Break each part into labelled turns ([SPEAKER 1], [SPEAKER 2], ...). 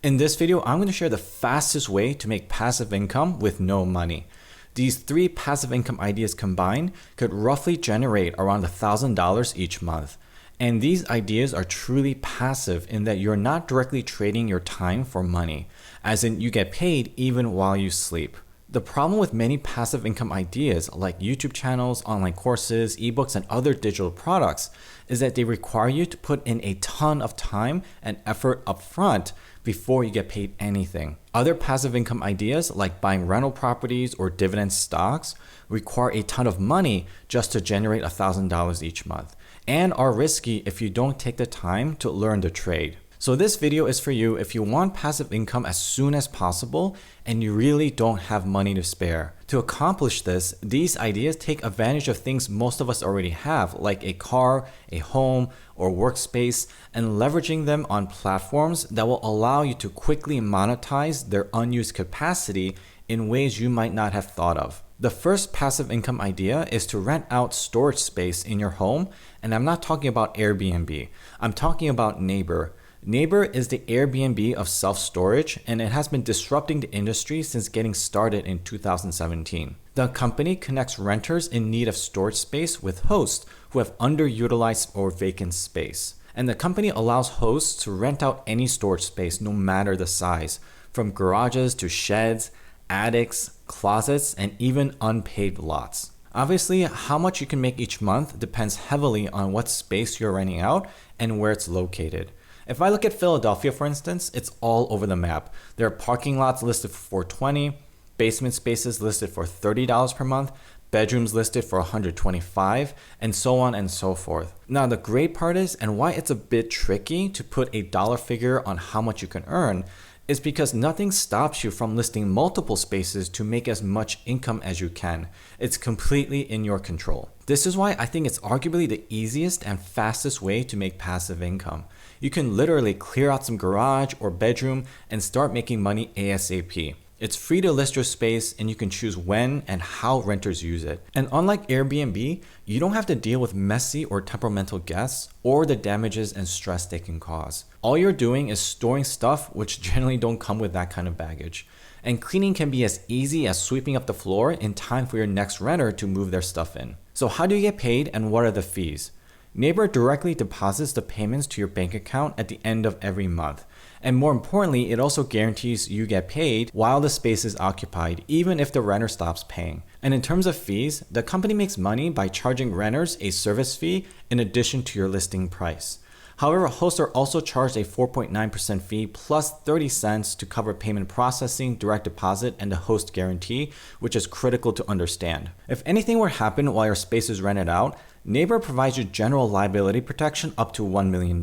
[SPEAKER 1] In this video, I'm going to share the fastest way to make passive income with no money. These 3 passive income ideas combined could roughly generate around $1,000 each month. And these ideas are truly passive in that you're not directly trading your time for money, as in you get paid even while you sleep. The problem with many passive income ideas like YouTube channels, online courses, ebooks, and other digital products is that they require you to put in a ton of time and effort upfront before you get paid anything. Other passive income ideas like buying rental properties or dividend stocks require a ton of money just to generate $1,000 each month and are risky if you don't take the time to learn the trade. So this video is for you if you want passive income as soon as possible and you really don't have money to spare. To accomplish this, these ideas take advantage of things most of us already have, like a car, a home, or workspace, and leveraging them on platforms that will allow you to quickly monetize their unused capacity in ways you might not have thought of. The first passive income idea is to rent out storage space in your home, and I'm not talking about Airbnb. I'm talking about Neighbor. Neighbor is the Airbnb of self-storage, and it has been disrupting the industry since getting started in 2017. The company connects renters in need of storage space with hosts who have underutilized or vacant space. And the company allows hosts to rent out any storage space no matter the size, from garages to sheds, attics, closets, and even unpaid lots. Obviously, how much you can make each month depends heavily on what space you're renting out and where it's located. If I look at Philadelphia, for instance, it's all over the map. There are parking lots listed for $420, basement spaces listed for $30 per month, bedrooms listed for $125, and so on and so forth. Now, the great part is, and why it's a bit tricky to put a dollar figure on how much you can earn, is because nothing stops you from listing multiple spaces to make as much income as you can. It's completely in your control. This is why I think it's arguably the easiest and fastest way to make passive income. You can literally clear out some garage or bedroom and start making money ASAP. It's free to list your space and you can choose when and how renters use it. And unlike Airbnb, you don't have to deal with messy or temperamental guests or the damages and stress they can cause. All you're doing is storing stuff which generally don't come with that kind of baggage. And cleaning can be as easy as sweeping up the floor in time for your next renter to move their stuff in. So how do you get paid and what are the fees? Neighbor directly deposits the payments to your bank account at the end of every month. And more importantly, it also guarantees you get paid while the space is occupied, even if the renter stops paying. And in terms of fees, the company makes money by charging renters a service fee in addition to your listing price. However, hosts are also charged a 4.9% fee plus 30 cents to cover payment processing, direct deposit, and the host guarantee, which is critical to understand. If anything were to happen while your space is rented out, Neighbor provides you general liability protection up to $1 million.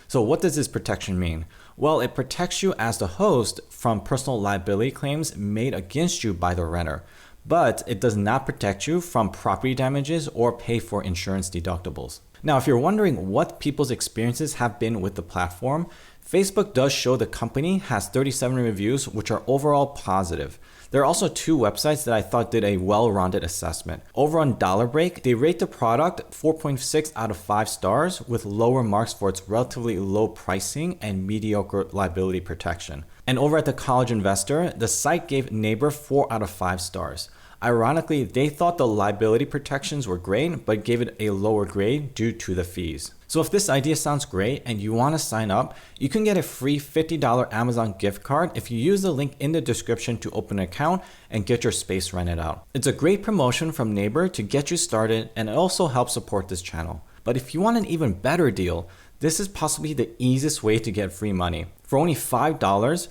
[SPEAKER 1] So what does this protection mean? Well, it protects you as the host from personal liability claims made against you by the renter, but it does not protect you from property damages or pay for insurance deductibles. Now, if you're wondering what people's experiences have been with the platform, Facebook does show the company has 37 reviews, which are overall positive. There are also 2 websites that I thought did a well-rounded assessment. Over on Dollar Break, they rate the product 4.6 out of 5 stars with lower marks for its relatively low pricing and mediocre liability protection. And over at the College Investor, the site gave Neighbor 4 out of 5 stars. Ironically, they thought the liability protections were great, but gave it a lower grade due to the fees. So if this idea sounds great and you want to sign up, you can get a free $50 Amazon gift card if you use the link in the description to open an account and get your space rented out. It's a great promotion from Neighbor to get you started, and it also helps support this channel. But if you want an even better deal, this is possibly the easiest way to get free money. For only $5,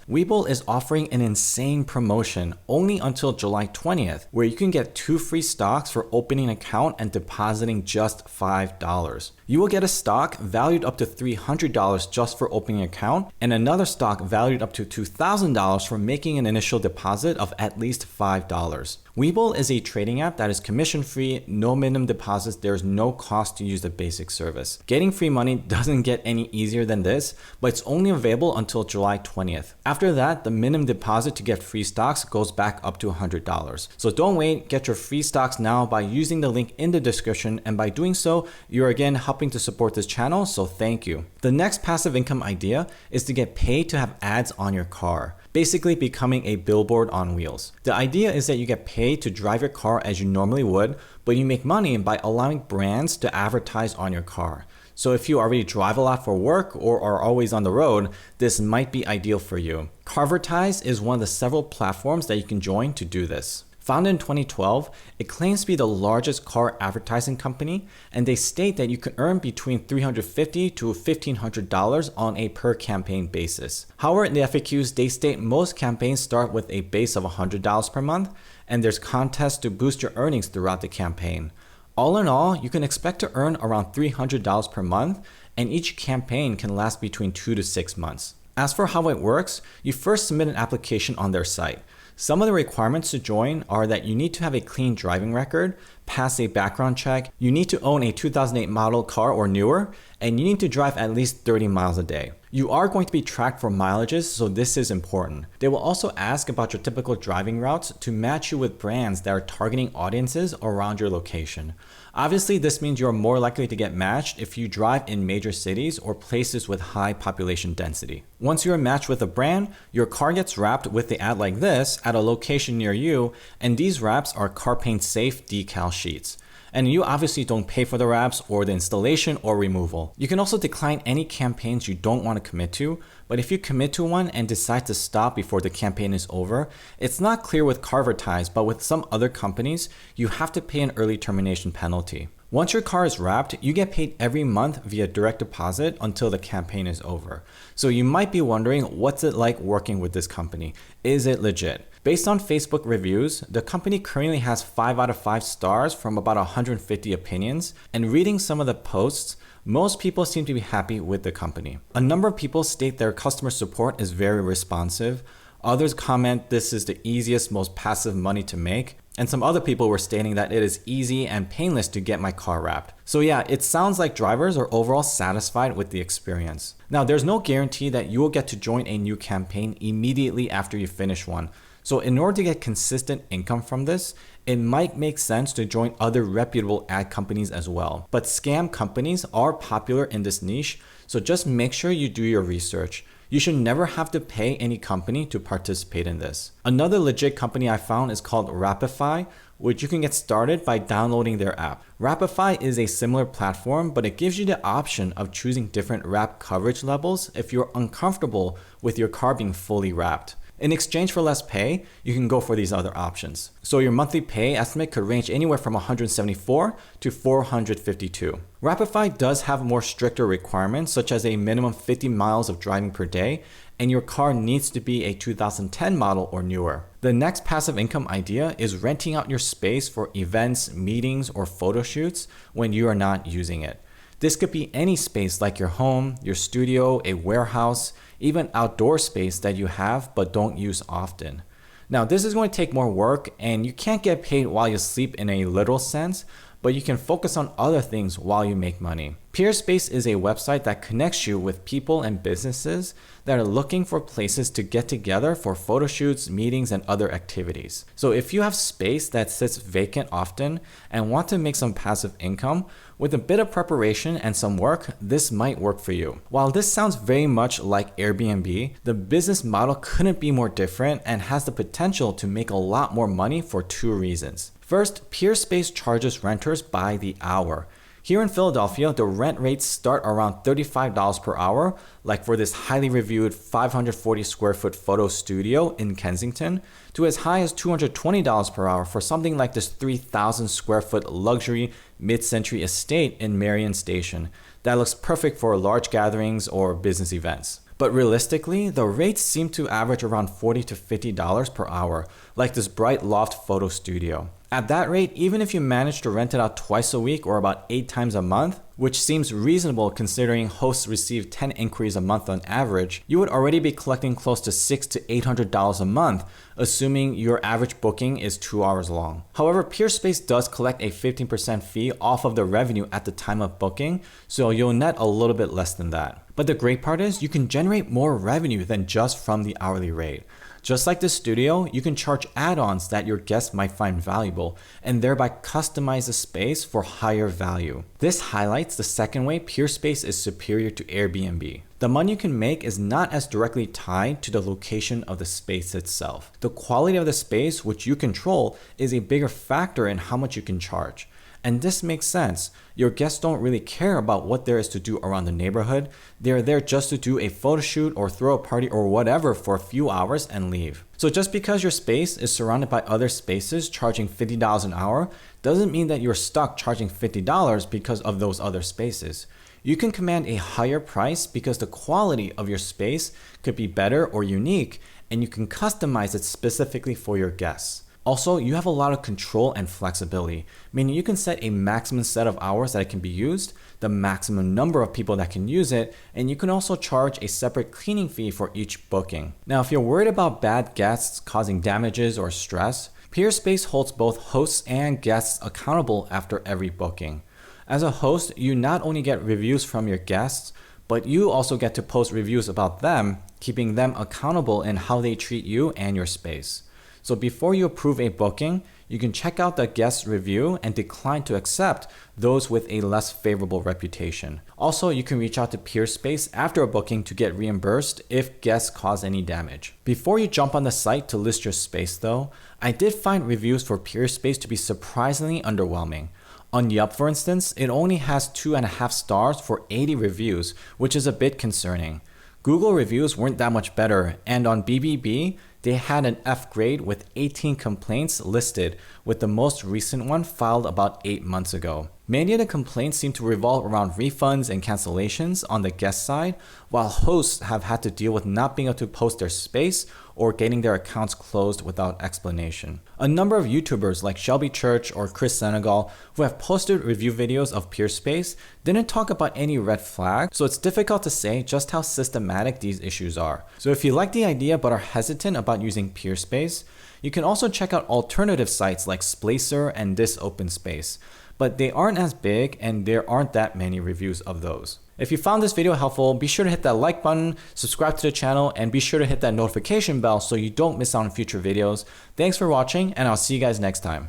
[SPEAKER 1] Webull is offering an insane promotion only until July 20th, where you can get 2 free stocks for opening an account and depositing just $5. You will get a stock valued up to $300 just for opening an account, and another stock valued up to $2,000 for making an initial deposit of at least $5. Webull is a trading app that is commission-free, no minimum deposits, there is no cost to use the basic service. Getting free money doesn't get any easier than this, but it's only available until July 20th. After that, the minimum deposit to get free stocks goes back up to $100. So don't wait, get your free stocks now by using the link in the description, and by doing so, you're again helping to support this channel, so thank you. The next passive income idea is to get paid to have ads on your car, basically becoming a billboard on wheels. The idea is that you get paid to drive your car as you normally would, but you make money by allowing brands to advertise on your car. So if you already drive a lot for work or are always on the road, this might be ideal for you. Carvertise is one of the several platforms that you can join to do this. Founded in 2012, it claims to be the largest car advertising company, and they state that you can earn between $350 to $1,500 on a per campaign basis. However, in the FAQs, they state most campaigns start with a base of $100 per month, and there's contests to boost your earnings throughout the campaign. All in all, you can expect to earn around $300 per month, and each campaign can last between 2 to 6 months. As for how it works, you first submit an application on their site. Some of the requirements to join are that you need to have a clean driving record, pass a background check, you need to own a 2008 model car or newer, and you need to drive at least 30 miles a day. You are going to be tracked for mileages, so this is important. They will also ask about your typical driving routes to match you with brands that are targeting audiences around your location. Obviously, this means you're more likely to get matched if you drive in major cities or places with high population density. Once you're matched with a brand, your car gets wrapped with the ad like this at a location near you, and these wraps are car paint safe decal sheets. And you obviously don't pay for the wraps or the installation or removal. You can also decline any campaigns you don't want to commit to, but if you commit to one and decide to stop before the campaign is over, it's not clear with Carvertise, but with some other companies, you have to pay an early termination penalty. Once your car is wrapped, you get paid every month via direct deposit until the campaign is over. So you might be wondering, what's it like working with this company? Is it legit? Based on Facebook reviews, the company currently has 5 out of 5 stars from about 150 opinions, and reading some of the posts, most people seem to be happy with the company. A number of people state their customer support is very responsive. Others comment this is the easiest, most passive money to make. And some other people were stating that it is easy and painless to get my car wrapped. So yeah, it sounds like drivers are overall satisfied with the experience. Now, there's no guarantee that you will get to join a new campaign immediately after you finish one. So in order to get consistent income from this, it might make sense to join other reputable ad companies as well. But scam companies are popular in this niche, so just make sure you do your research. You should never have to pay any company to participate in this. Another legit company I found is called Rapify, which you can get started by downloading their app. Rapify is a similar platform, but it gives you the option of choosing different wrap coverage levels if you're uncomfortable with your car being fully wrapped. In exchange for less pay, you can go for these other options. So your monthly pay estimate could range anywhere from $174 to $452. Rapify does have more stricter requirements, such as a minimum 50 miles of driving per day, and your car needs to be a 2010 model or newer. The next passive income idea is renting out your space for events, meetings, or photo shoots when you are not using it. This could be any space like your home, your studio, a warehouse, even outdoor space that you have but don't use often. Now, this is going to take more work, and you can't get paid while you sleep in a literal sense, but you can focus on other things while you make money. Peerspace is a website that connects you with people and businesses that are looking for places to get together for photo shoots, meetings, and other activities. So if you have space that sits vacant often and want to make some passive income, with a bit of preparation and some work, this might work for you. While this sounds very much like Airbnb, the business model couldn't be more different and has the potential to make a lot more money for 2 reasons. First, Peerspace charges renters by the hour. Here in Philadelphia, the rent rates start around $35 per hour, like for this highly reviewed 540 square foot photo studio in Kensington, to as high as $220 per hour for something like this 3,000 square foot luxury mid-century estate in Marion Station that looks perfect for large gatherings or business events. But realistically, the rates seem to average around $40 to $50 per hour, like this bright loft photo studio. At that rate, even if you manage to rent it out twice a week or about 8 times a month, which seems reasonable considering hosts receive 10 inquiries a month on average, you would already be collecting close to $600 to $800 a month, assuming your average booking is 2 hours long. However, Peerspace does collect a 15% fee off of the revenue at the time of booking, so you'll net a little bit less than that. But the great part is you can generate more revenue than just from the hourly rate. Just like the studio, you can charge add-ons that your guests might find valuable and thereby customize the space for higher value. This highlights the second way Peerspace is superior to Airbnb. The money you can make is not as directly tied to the location of the space itself. The quality of the space, which you control, is a bigger factor in how much you can charge. And this makes sense. Your guests don't really care about what there is to do around the neighborhood. They're there just to do a photo shoot or throw a party or whatever for a few hours and leave. So just because your space is surrounded by other spaces charging $50 an hour doesn't mean that you're stuck charging $50 because of those other spaces. You can command a higher price because the quality of your space could be better or unique, and you can customize it specifically for your guests. Also, you have a lot of control and flexibility, meaning you can set a maximum set of hours that it can be used, the maximum number of people that can use it, and you can also charge a separate cleaning fee for each booking. Now, if you're worried about bad guests causing damages or stress, Peerspace holds both hosts and guests accountable after every booking. As a host, you not only get reviews from your guests, but you also get to post reviews about them, keeping them accountable in how they treat you and your space. So before you approve a booking, you can check out the guest review and decline to accept those with a less favorable reputation. Also, you can reach out to Peerspace after a booking to get reimbursed if guests cause any damage. Before you jump on the site to list your space though, I did find reviews for Peerspace to be surprisingly underwhelming. On Yelp, for instance, it only has 2.5 stars for 80 reviews, which is a bit concerning. Google reviews weren't that much better, and on BBB, they had an F grade with 18 complaints listed, with the most recent one filed about 8 months ago. Many of the complaints seem to revolve around refunds and cancellations on the guest side, while hosts have had to deal with not being able to post their space or getting their accounts closed without explanation. A number of YouTubers like Shelby Church or Chris Senegal, who have posted review videos of Peerspace, didn't talk about any red flags, so it's difficult to say just how systematic these issues are. So if you like the idea but are hesitant about using Peerspace, you can also check out alternative sites like Splacer and This Open Space, but they aren't as big and there aren't that many reviews of those. If you found this video helpful, be sure to hit that like button, subscribe to the channel, and be sure to hit that notification bell so you don't miss out on future videos. Thanks for watching, and I'll see you guys next time.